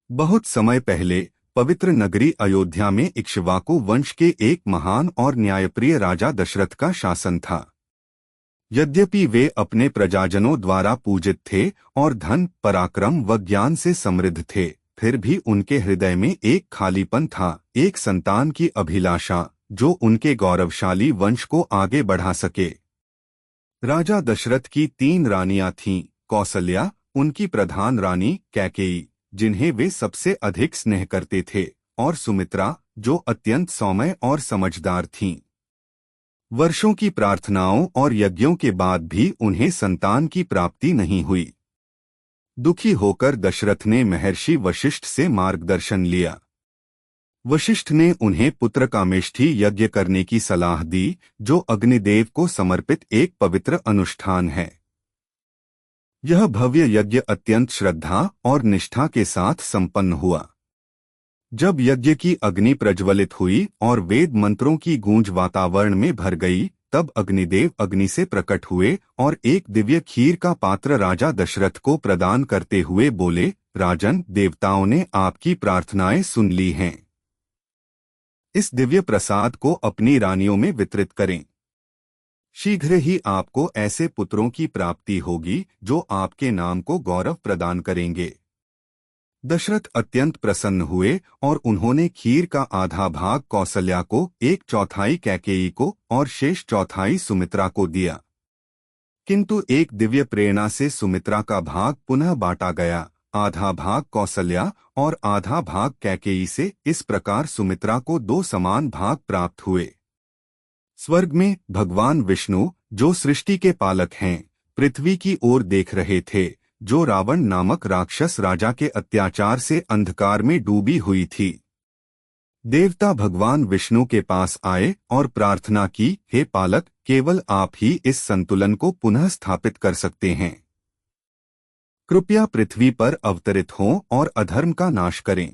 बहुत समय पहले पवित्र नगरी अयोध्या में इक्ष्वाकु वंश के एक महान और न्यायप्रिय राजा दशरथ का शासन था। यद्यपि वे अपने प्रजाजनों द्वारा पूजित थे और धन, पराक्रम व ज्ञान से समृद्ध थे, फिर भी उनके हृदय में एक खालीपन था, एक संतान की अभिलाषा जो उनके गौरवशाली वंश को आगे बढ़ा सके। राजा दशरथ की 3 रानियां थीं, कौसल्या, उनकी प्रधान रानी कैकेयी, जिन्हें वे सबसे अधिक स्नेह करते थे, और सुमित्रा, जो अत्यंत सौम्य और समझदार थीं। वर्षों की प्रार्थनाओं और यज्ञों के बाद भी उन्हें संतान की प्राप्ति नहीं हुई। दुखी होकर दशरथ ने महर्षि वशिष्ठ से मार्गदर्शन लिया। वशिष्ठ ने उन्हें पुत्रकामेष्ठी यज्ञ करने की सलाह दी, जो अग्निदेव को समर्पित एक पवित्र अनुष्ठान है। यह भव्य यज्ञ अत्यंत श्रद्धा और निष्ठा के साथ संपन्न हुआ। जब यज्ञ की अग्नि प्रज्वलित हुई और वेद मंत्रों की गूंज वातावरण में भर गई, तब अग्निदेव अग्नि से प्रकट हुए और एक दिव्य खीर का पात्र राजा दशरथ को प्रदान करते हुए बोले, राजन, देवताओं ने आपकी प्रार्थनाएं सुन ली हैं। इस दिव्य प्रसाद को अपनी रानियों में वितरित करें। शीघ्र ही आपको ऐसे पुत्रों की प्राप्ति होगी जो आपके नाम को गौरव प्रदान करेंगे। दशरथ अत्यंत प्रसन्न हुए और उन्होंने खीर का आधा भाग कौसल्या को, 1/4 कैकेयी को और शेष 1/4 सुमित्रा को दिया। किंतु एक दिव्य प्रेरणा से सुमित्रा का भाग पुनः बांटा गया, आधा भाग कौसल्या और आधा भाग कैकेयी से। इस प्रकार सुमित्रा को 2 समान भाग प्राप्त हुए। स्वर्ग में भगवान विष्णु, जो सृष्टि के पालक हैं, पृथ्वी की ओर देख रहे थे, जो रावण नामक राक्षस राजा के अत्याचार से अंधकार में डूबी हुई थी। देवता भगवान विष्णु के पास आए और प्रार्थना की, हे पालक, केवल आप ही इस संतुलन को पुनः स्थापित कर सकते हैं। कृपया पृथ्वी पर अवतरित हों और अधर्म का नाश करें।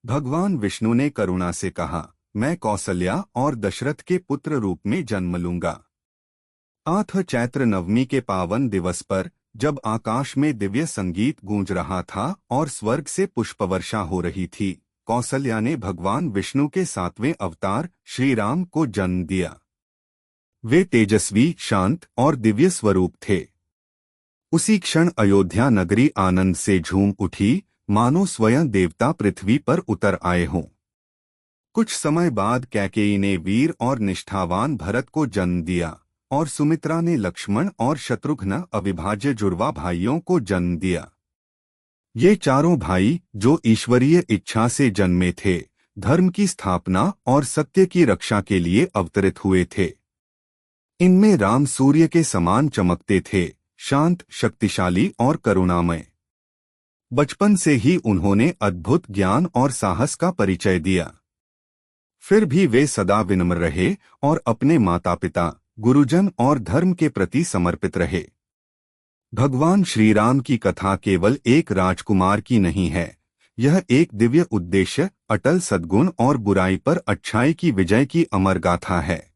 भगवान विष्णु ने करुणा से कहा, मैं कौसल्या और दशरथ के पुत्र रूप में जन्म लूंगा। 8 चैत्र नवमी के पावन दिवस पर, जब आकाश में दिव्य संगीत गूंज रहा था और स्वर्ग से पुष्पवर्षा हो रही थी, कौसल्या ने भगवान विष्णु के 7वें अवतार श्री राम को जन्म दिया। वे तेजस्वी, शांत और दिव्य स्वरूप थे। उसी क्षण अयोध्या नगरी आनंद से झूम उठी, मानो स्वयं देवता पृथ्वी पर उतर आए हों। कुछ समय बाद कैकेयी ने वीर और निष्ठावान भरत को जन्म दिया और सुमित्रा ने लक्ष्मण और शत्रुघ्न, अविभाज्य जुड़वा भाइयों को जन्म दिया। ये चारों भाई, जो ईश्वरीय इच्छा से जन्मे थे, धर्म की स्थापना और सत्य की रक्षा के लिए अवतरित हुए थे। इनमें राम सूर्य के समान चमकते थे, शांत, शक्तिशाली और करुणामय। बचपन से ही उन्होंने अद्भुत ज्ञान और साहस का परिचय दिया। फिर भी वे सदा विनम्र रहे और अपने माता पिता, गुरुजन और धर्म के प्रति समर्पित रहे। भगवान श्री राम की कथा केवल एक राजकुमार की नहीं है, यह एक दिव्य उद्देश्य, अटल सद्गुण और बुराई पर अच्छाई की विजय की अमर गाथा है।